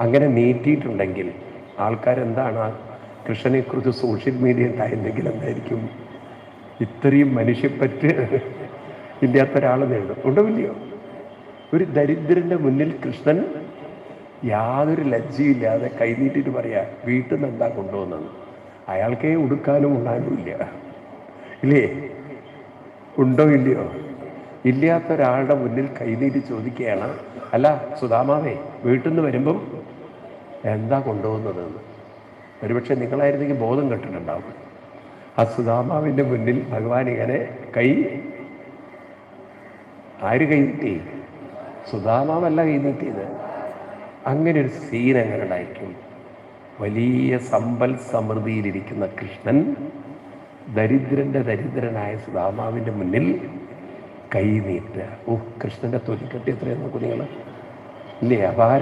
അങ്ങനെ നീട്ടിയിട്ടുണ്ടെങ്കിൽ ആൾക്കാരെന്താണ് കൃഷ്ണനെക്കുറിച്ച് സോഷ്യൽ മീഡിയയിൽ എന്തെങ്കിലും എന്തായിരിക്കും? ഇത്രയും മനുഷ്യപ്പറ്റ് ഇല്ലാത്ത ഒരാൾ നേടും ഉണ്ടോ? ഒരു ദരിദ്രന്റെ മുന്നിൽ കൃഷ്ണൻ യാതൊരു ലജ്ജയില്ലാതെ കൈനീട്ടിട്ട് പറയാ, വീട്ടിൽ നിന്ന് എന്താ കൊണ്ടുവന്നത്? അയാൾക്കേ ഉടുക്കാനും ഉണ്ണാനും ഇല്ല, ഇല്ലേ? ഉണ്ടോ ഇല്ലയോ? ഇല്ലാത്ത ഒരാളുടെ മുന്നിൽ കൈനീട്ടി ചോദിക്കുകയാണ്, അല്ല സുധാമാവേ, വീട്ടിൽ നിന്ന് വരുമ്പം എന്താ കൊണ്ടുപോകുന്നതെന്ന്. ഒരുപക്ഷെ നിങ്ങളായിരുന്നെങ്കിൽ ബോധം കെട്ടിട്ടുണ്ടാവും. ആ സുധാമാവിൻ്റെ മുന്നിൽ ഭഗവാൻ ഇങ്ങനെ ആര് കൈനീട്ടി? സുധാമാവല്ല കൈനീട്ടിയത്. അങ്ങനെ ഒരു സീൻ എങ്ങനെ ഉണ്ടായിരിക്കും? വലിയ സമ്പൽ സമൃദ്ധിയിലിരിക്കുന്ന കൃഷ്ണൻ ദരിദ്രനായ സുധാമാവിൻ്റെ മുന്നിൽ കൈ നീട്ടുക. കൃഷ്ണന്റെ തൊലിക്കെട്ടി എത്രയെന്ന് കുഞ്ഞുങ്ങൾ ഇല്ലേ? അപാരം.